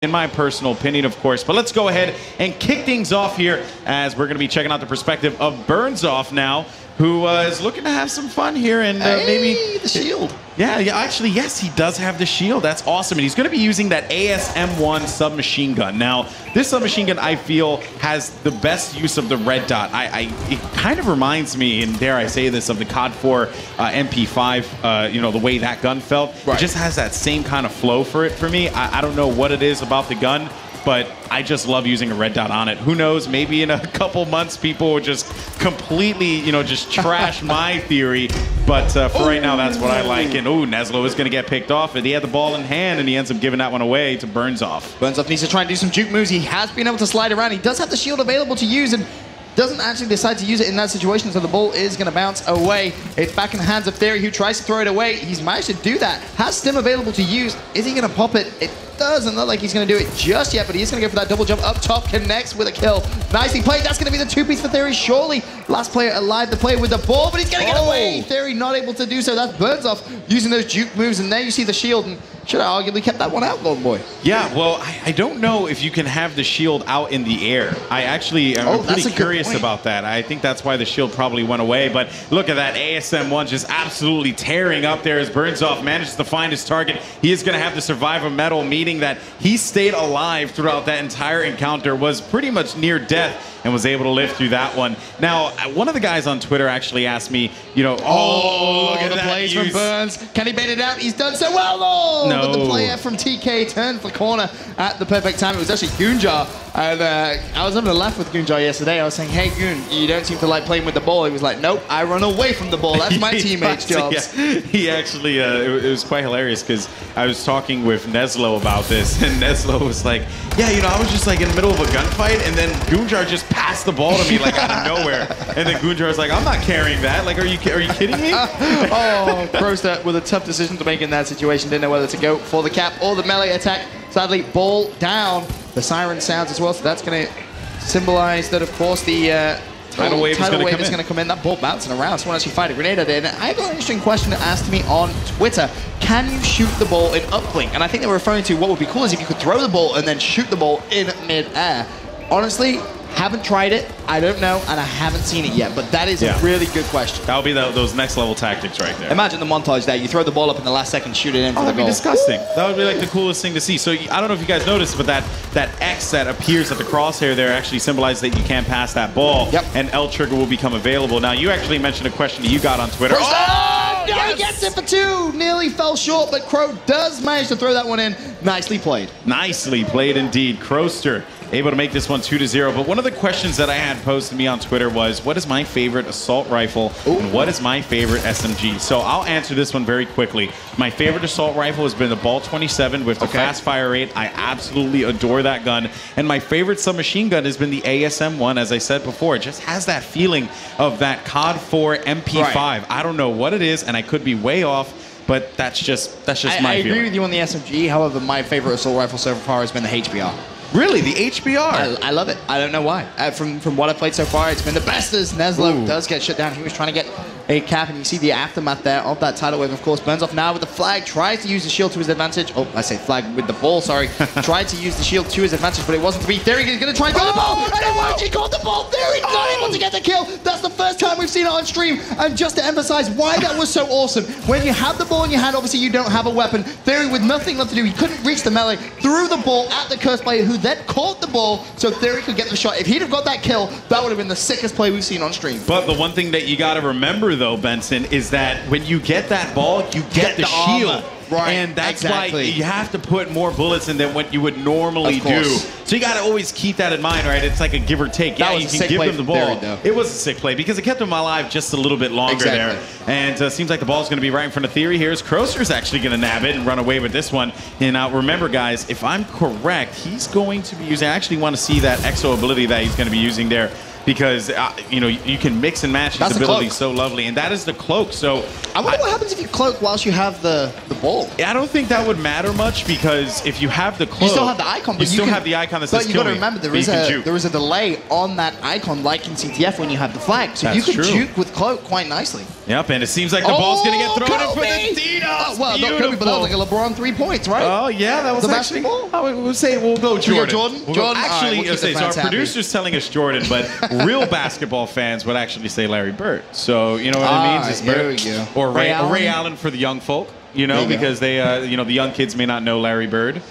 in my personal opinion, of course. But let's go ahead and kick things off here as we're going to be checking out the perspective of Burnsoff now, who is looking to have some fun here and maybe the shield. Yeah, actually, yes, he does have the shield. That's awesome. And he's going to be using that ASM-1 submachine gun. Now, this submachine gun, I feel, has the best use of the red dot. It kind of reminds me, and dare I say this, of the COD 4 MP5, you know, the way that gun felt. Right. It just has that same kind of flow for it for me. I don't know what it is about the gun, but I just love using a red dot on it. Who knows, maybe in a couple months people will just completely, you know, just trash my theory. But for right now, that's what I like. And Neslo is going to get picked off, and he had the ball in hand, and he ends up giving that one away to Burnsoff. Burnsoff needs to try and do some juke moves. He has been able to slide around. He does have the shield available to use, and doesn't actually decide to use it in that situation, so the ball is going to bounce away. It's back in the hands of Theory, who tries to throw it away. He's managed to do that. Has Stim available to use. Is he going to pop it? It doesn't look like he's going to do it just yet, but he is going to go for that double jump up top, connects with a kill. Nicely played. That's going to be the two-piece for Theory, surely. Last player alive, the player with the ball, but he's going to get away. Theory not able to do so. That's Burnsoff using those juke moves, and there you see the shield, and should have arguably kept that one out, Golden Boy. Yeah, well, I don't know if you can have the shield out in the air. I actually am pretty curious about that. I think that's why the shield probably went away. But look at that ASM-1 just absolutely tearing up there as Burnsoff manages to find his target. He is going to have to survive a medal, meaning that he stayed alive throughout that entire encounter, was pretty much near death, and was able to live through that one. Now, one of the guys on Twitter actually asked me, you know, look at the plays from Burns. Can he bait it out? He's done so well. No. But the player from TK turned the corner at the perfect time. It was actually Goonjar. And I was having a laugh with Goonjar yesterday. I was saying, hey, Goon, you don't seem to like playing with the ball. He was like, nope, I run away from the ball. That's my teammates' jobs. Yeah. He actually, it was quite hilarious because I was talking with Neslo about this, and Neslo was like, yeah, you know, I was just like in the middle of a gunfight, and then Goonjar just passed the ball to me like out of nowhere. And then Goonjar was like, I'm not carrying that. Like, are you kidding me? Kroster with a tough decision to make in that situation. Didn't know whether to go for the cap or the melee attack. Sadly, ball down. The siren sounds as well, so that's going to symbolize that, of course, the tidal wave is going to come in. That ball bouncing around. Someone actually fired a grenade at it. And I got an interesting question asked me on Twitter. Can you shoot the ball in uplink? And I think they were referring to what would be cool is if you could throw the ball and then shoot the ball in mid-air. Honestly, haven't tried it. I don't know, and I haven't seen it yet. But that is a really good question. That'll be those next level tactics right there. Imagine the montage there. You throw the ball up in the last second, shoot it in for the goal. That'd be disgusting. That would be like the coolest thing to see. So I don't know if you guys noticed, but that X that appears at the crosshair there actually symbolizes that you can't pass that ball. Yep. And L trigger will become available. Now, you actually mentioned a question that you got on Twitter. He gets it for two. Nearly fell short, but Crow does manage to throw that one in. Nicely played. Nicely played indeed. Kroster able to make this one 2-0. But one of the questions that I had posed to me on Twitter was, what is my favorite assault rifle and what is my favorite SMG? So I'll answer this one very quickly. My favorite assault rifle has been the Ball 27 with the fast fire rate. I absolutely adore that gun. And my favorite submachine gun has been the ASM-1, as I said before. It just has that feeling of that COD 4 MP5. Right. I don't know what it is, and I could be way off, but that's just my feeling. I agree with you on the SMG. However, my favorite assault rifle so far has been the HBR. Really? The HBR? I love it. I don't know why. From what I've played so far, it's been the best as Neslo does get shut down. He was trying to get a cap, and you see the aftermath there of that tidal wave, of course. Burnsoff now with the flag, tries to use the shield to his advantage. Oh, I say flag with the ball, sorry. Tried to use the shield to his advantage, but it wasn't to be. Theory is going to try and throw the ball, and it worked. He caught the ball. Theory not able to get the kill. That's the first time we've seen it on stream, and just to emphasize why that was so awesome. When you have the ball in your hand, obviously you don't have a weapon. Theory with nothing left to do, he couldn't reach the melee, threw the ball at the cursed player, who then caught the ball, so Theory could get the shot. If he'd have got that kill, that would have been the sickest play we've seen on stream. But the one thing that you got to remember, though, Benson, is that when you get that ball, you get the shield. Right, and that's why you have to put more bullets in than what you would normally do. So you got to always keep that in mind, right? It's like a give or take. Yeah, you can give them the ball. It was a sick play because it kept them alive just a little bit longer there. And seems like the ball's going to be right in front of Theory. Here's Kroster's actually going to nab it and run away with this one. And remember, guys, if I'm correct, he's going to be using, I actually want to see that EXO ability that he's going to be using there. because you know, you can mix and match his abilities so lovely, and that is the cloak. So I wonder what happens if you cloak whilst you have the ball. I don't think that would matter much, because if you have the cloak, you still have the icon, but you still have the icon that says But you got to remember, there is a delay on that icon, like in CTF when you have the flag. So you could juke with cloak quite nicely. Yep, and it seems like the ball's going to get thrown in for the DDoS. Well, not Kobe, but that was like a LeBron 3 points, right? Oh, yeah, that was the actually... basketball? We'll say we'll go Jordan. Jordan? Actually, right, so our producer's telling us Jordan, but real basketball fans would actually say Larry Bird. So, you know what it means? It's Bird. Or Ray Allen for the young folk, you know, because they, you know, the young kids may not know Larry Bird.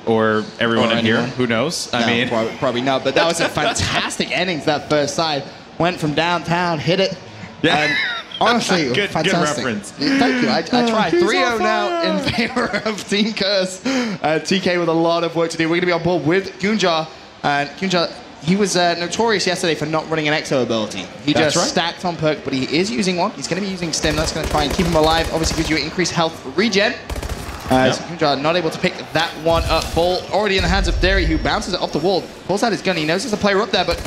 Or everyone in here, who knows? I mean, probably not. But that was a fantastic innings. That first side went from downtown, hit it. Yeah. And honestly, fantastic. Good reference. Thank you. I tried. 3-0 now in favor of Team Curse. TK with a lot of work to do. We're going to be on board with Gunjar. And Gunjar, he was notorious yesterday for not running an Exo ability. He just stacked on perk, but he is using one. He's going to be using Stim. That's going to try and keep him alive. Obviously gives you increased health regen. So Gunjar not able to pick that one up. Ball already in the hands of Theory, who bounces it off the wall, pulls out his gun. He knows there's a player up there, but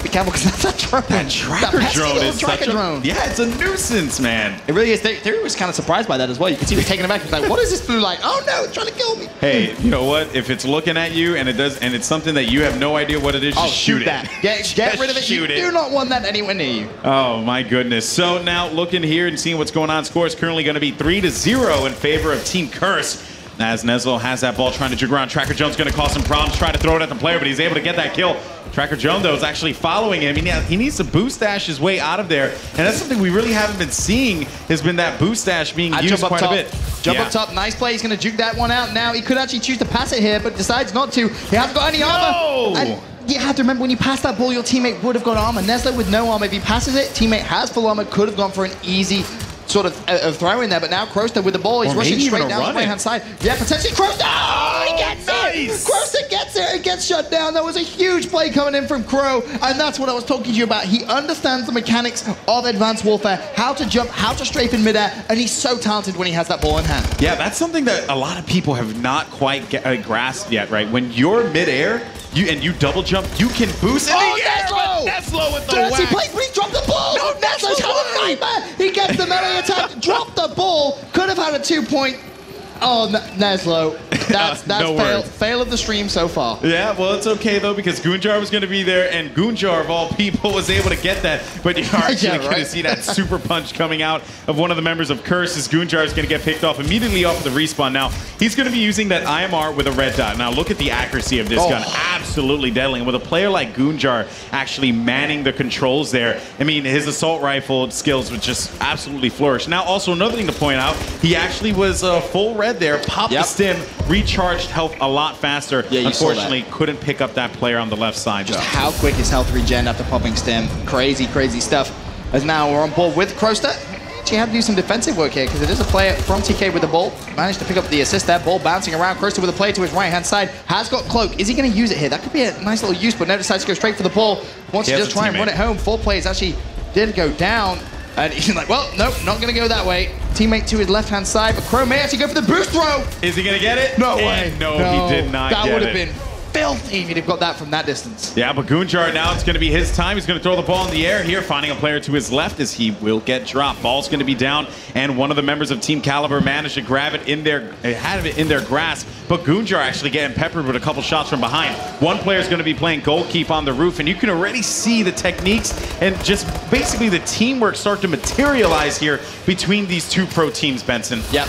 be careful, because that's a drone. That tracker drone is such a... Yeah, it's a nuisance, man. It really is. Theory was kind of surprised by that as well. You can see he was taken aback. He's like, what is this blue light? Oh no, it's trying to kill me. Hey, you know what? If it's looking at you and it's something that you have no idea what it is, just shoot that. it. Get rid of it. You do not want that anywhere near you. Oh my goodness. So now looking here and seeing what's going on, score is currently going to be 3-0 in favor of Team Curse. As Neslo has that ball trying to jig around. Tracker Jones going to cause some problems, try to throw it at the player, but he's able to get that kill. Tracker Jones, though, is actually following him. He needs to boost dash his way out of there. And that's something we really haven't been seeing, has been that boost dash being used quite a bit. Jump up top, nice play. He's going to juke that one out now. He could actually choose to pass it here, but decides not to. He hasn't got any armor. And you have to remember, when you pass that ball, your teammate would have got armor. Neslo with no armor, if he passes it, teammate has full armor, could have gone for an easy sort of throw in there, but now Kroster with the ball, he's rushing straight down the right-hand side. Yeah, potentially Kroster! Oh, he gets it! Kroster gets it and gets shut down. That was a huge play coming in from Crow, and that's what I was talking to you about. He understands the mechanics of Advanced Warfare, how to jump, how to strafe in midair, and he's so talented when he has that ball in hand. Yeah, that's something that a lot of people have not quite grasped yet, right? When you're midair, you double jump, you can boost in the air, but Neslo with the Dirty whack. play, but he dropped the ball! No, Neslo's had a nightmare! He gets the melee attack, dropped the ball, could have had a 2-point. Oh, Neslo. That's fail of the stream so far. Yeah, well, it's okay, though, because Gunjar was going to be there, and Gunjar, of all people, was able to get that. But you're actually going to see that super punch coming out of one of the members of Curse, as Gunjar is going to get picked off immediately off of the respawn. Now, he's going to be using that IMR with a red dot. Now, look at the accuracy of this gun. Absolutely deadly. And with a player like Gunjar actually manning the controls there, I mean, his assault rifle skills would just absolutely flourish. Now, also, another thing to point out, he actually was full red there, popped the stim, recharged health a lot faster. Yeah, unfortunately, couldn't pick up that player on the left side. Just how quick is health regen after popping stim? Crazy, crazy stuff. As now we're on board with Kroster. Actually had to do some defensive work here, because it is a player from TK with the ball. Managed to pick up the assist there. Ball bouncing around. Kroster with a player to his right-hand side. Has got Cloak. Is he going to use it here? That could be a nice little use, but now decides to go straight for the ball. Wants to just try and run it home. 4 players actually did go down. And he's like, well, nope, not going to go that way. Teammate to his left-hand side, but Crow may actually go for the boost throw. Is he going to get it? No way. No, he did not get it. That would have been filthy if he'd have got that from that distance. Yeah, but Gunjar, now it's going to be his time. He's going to throw the ball in the air here, finding a player to his left as he will get dropped. Ball's going to be down, and one of the members of Team Caliber managed to grab it in their, had it in their grasp, but Gunjar actually getting peppered with a couple shots from behind. One player is going to be playing goalkeep on the roof, and you can already see the techniques and just basically the teamwork start to materialize here between these two pro teams, Benson. Yep.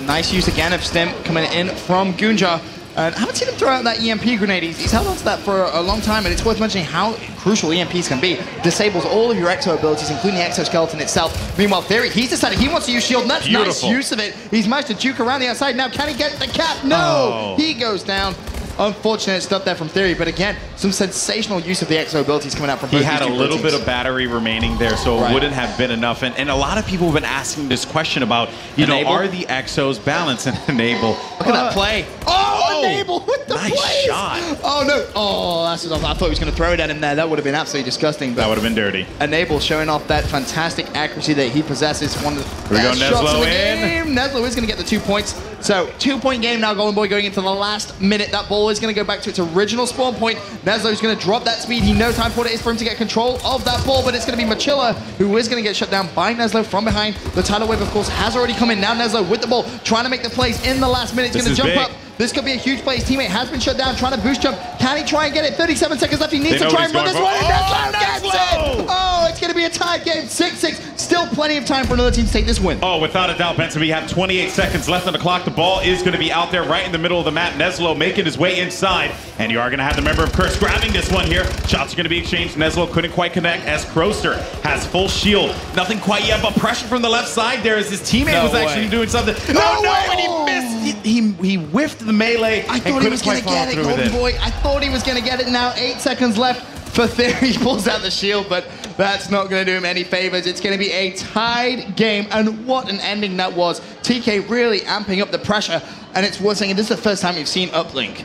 Nice use again of Stim coming in from Gunjar. I haven't seen him throw out that EMP grenade. He's held on to that for a long time, and it's worth mentioning how crucial EMPs can be. Disables all of your exo abilities, including the exoskeleton itself. Meanwhile, Theory, he's decided he wants to use shield, and that's nice use of it. He's managed to juke around the outside. Now, can he get the cap? No! He goes down. Unfortunate stuff there from Theory, but again, some sensational use of the exo abilities coming out from both. He had a little bit of battery remaining there, so it wouldn't have been enough. And a lot of people have been asking this question about, you know, are the exos balanced and enable? Look at that play. Oh, enable with the play. God. Oh, no. Oh, that's what I thought he was going to throw it at him there. That would have been absolutely disgusting. But That would have been dirty. Enable showing off that fantastic accuracy that he possesses. One of the Here we go, best shots in the Neslo game. Neslo is going to get the 2 points. So, 2-point game now, Golden Boy going into the last minute. That ball is going to go back to its original spawn point. Neslo is going to drop that speed. He knows how important it is for him to get control of that ball, but it's going to be Machilla who is going to get shut down by Neslo from behind. The tidal wave, of course, has already come in. Now Neslo with the ball, trying to make the plays in the last minute. He's going to jump up. This could be a huge play. His teammate has been shut down, trying to boost jump. Can he try and get it? 37 seconds left. He needs to try and run this one. Neslo gets it! Oh, it's going to be a tied game. 6-6. Still plenty of time for another team to take this win. Oh, without a doubt, Benson. We have 28 seconds left on the clock. The ball is going to be out there right in the middle of the map. Neslo making his way inside. And you are going to have the member of Curse grabbing this one here. Shots are going to be exchanged. Neslo couldn't quite connect as Croster has full shield. Nothing quite yet, but pressure from the left side there as his teammate was actually doing something. No, and he missed. He whiffed the melee. I thought he was going to get it, Golden Boy. I thought he was going to get it. Now 8 seconds left for Theory. He pulls out the shield, but that's not going to do him any favors. It's going to be a tied game, and what an ending that was. TK really amping up the pressure, and it's worth saying this is the first time we've seen Uplink.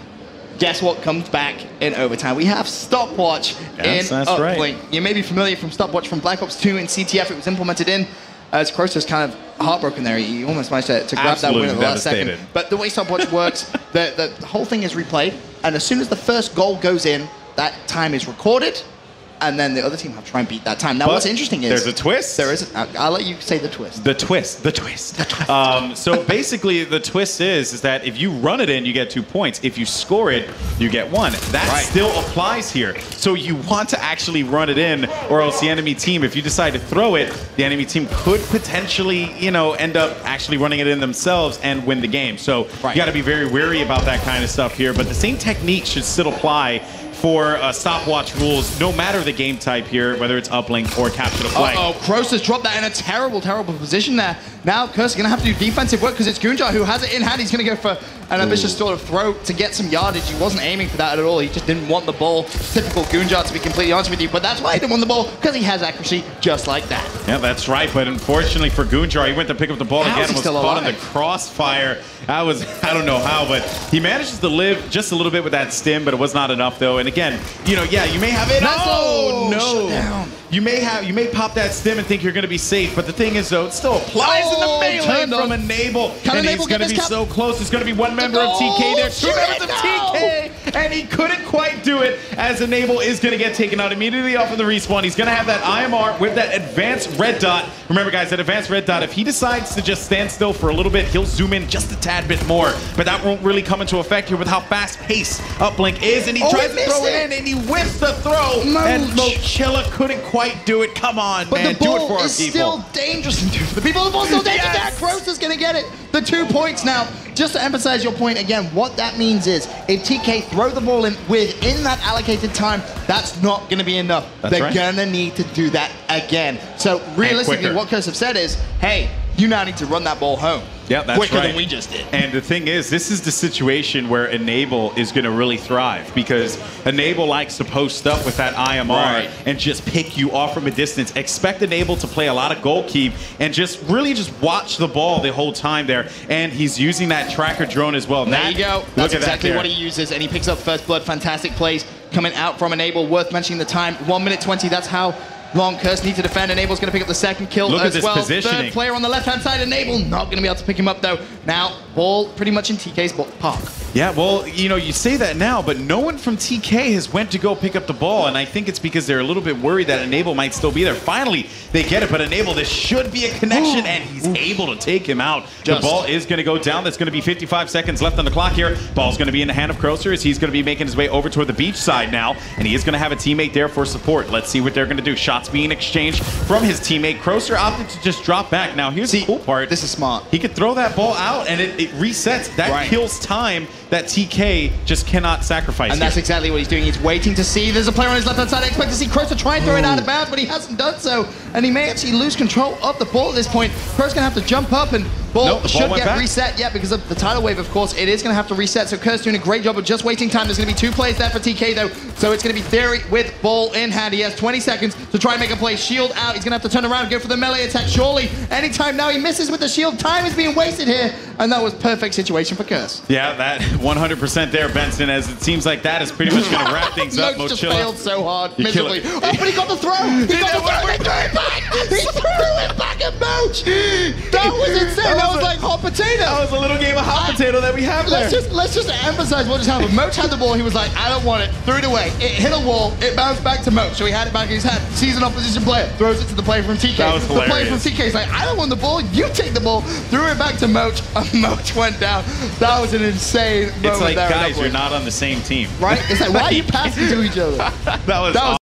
Guess what comes back in overtime? We have Stopwatch in Uplink. Right. You may be familiar from Stopwatch from Black Ops 2 in CTF. It was implemented in. As Croster's kind of heartbroken there. He almost managed to grab that win at the last second. But the way Stopwatch works, the whole thing is replayed, and as soon as the first goal goes in, that time is recorded, and then the other team have to try and beat that time. Now, what's interesting is... There's a twist. There is. I'll let you say the twist. The twist. So basically, the twist is that if you run it in, you get 2 points. If you score it, you get 1. That still applies here. So you want to actually run it in, or else the enemy team, if you decide to throw it, the enemy team could potentially, end up actually running it in themselves and win the game. So you got to be very wary about that kind of stuff here. But the same technique should still apply for stopwatch rules, no matter the game type here, whether it's uplink or capture the flag. Uh-oh, Croster's dropped that in a terrible position there. Now Curse is going to have to do defensive work because it's Goonjar who has it in hand. He's going to go for an ambitious sort of throw to get some yardage. He wasn't aiming for that at all. He just didn't want the ball. Typical Goonjar, to be completely honest with you. But that's why he didn't want the ball, because he has accuracy just like that. Yeah, that's right. But unfortunately for Goonjar, he went to pick up the ball again and was caught in the crossfire. That was, I don't know how, but he manages to live just a little bit with that stim, but it was not enough though. And again, you may have it. Oh no! You may pop that stim and think you're going to be safe, but the thing is though, it still applies in the melee from Enable, and he's going to be so close. It's going to be one member of TK there, 2 members of TK, and he couldn't quite do it as Enable is going to get taken out immediately off of the respawn. He's going to have that IMR with that advanced red dot. Remember guys, that advanced red dot, if he decides to just stand still for a little bit, he'll zoom in just a tad bit more, but that won't really come into effect here with how fast-paced Uplink is, and he tries to throw it in, and he whiffs the throw, and Mochilla couldn't quite do it. Come on, but man, the ball do it for our is people. Still dangerous. The people, the ball's still dangerous. Yes. Gross is going to get it. The 2 points now. Just to emphasize your point again, what that means is if TK throw the ball in within that allocated time, that's not going to be enough. They're going to need to do that again. So realistically, what Curse have said is, hey, you now need to run that ball home. Yeah, that's quicker right. than we just did. And the thing is, this is the situation where Enable is going to really thrive, because Enable likes to post up with that IMR and just pick you off from a distance. Expect Enable to play a lot of goal keep and just watch the ball the whole time there. And he's using that tracker drone as well. There you go. That's exactly what he uses, and he picks up first blood. Fantastic plays coming out from Enable. Worth mentioning the time, 1 minute 20. That's how long Curse needs to defend. Enable's going to pick up the second kill as well. Positioning. Third player on the left-hand side. Enable not going to be able to pick him up, though. Now, ball pretty much in TK's park. Yeah, well, you say that now, but no one from TK has went to go pick up the ball, and I think it's because they're a little bit worried that Enable might still be there. Finally, they get it, but Enable, this should be a connection, and he's able to take him out. The ball is going to go down. There's going to be 55 seconds left on the clock here. Ball's going to be in the hand of Croster as he's going to be making his way over toward the beach side now, and he is going to have a teammate there for support. Let's see what they're going to do. Shots being exchanged from his teammate. Croster opted to just drop back. Now, here's the cool part. This is smart. He could throw that ball out, and it resets. That kills time that TK just cannot sacrifice. And that's exactly what he's doing. He's waiting to see. There's a player on his left-hand side. I expect to see Croster try and throw it out of bounds, but he hasn't done so. And he may actually lose control of the ball at this point. Croster's going to have to jump up and Ball Nope, the ball should went get back. reset, yeah, because of the tidal wave, of course. It is going to have to reset, so Kerr's doing a great job of just wasting time. There's going to be 2 plays there for TK, though, so it's going to be Theory with ball in hand. He has 20 seconds to try and make a play. Shield out. He's going to have to turn around and go for the melee attack. Surely, anytime now he misses with the shield. Time is being wasted here, and that was perfect situation for Curse. Yeah, that 100% there, Benson, as it seems like that is pretty much going to wrap things up. Moch just Mochilla. failed so hard, You kill miserably. it. Oh, but he got the throw! He got the throw! They threw it back! He threw it back at Moch! That was insane! That was like hot potato! That was a little game of hot potato that we have there. Let's just emphasize what just happened. Moch had the ball. He was like, I don't want it. Threw it away. It hit a wall. It bounced back to Moch. So he had it back in his hand. Sees an opposition player. Throws it to the player from TK. That was the player hilarious. from TK is like, I don't want the ball. You take the ball. Threw it back to Moch. And Moch went down. That was an insane moment. It's like, there guys, you're not on the same team. Right? It's like, why are you passing to each other? That was awesome.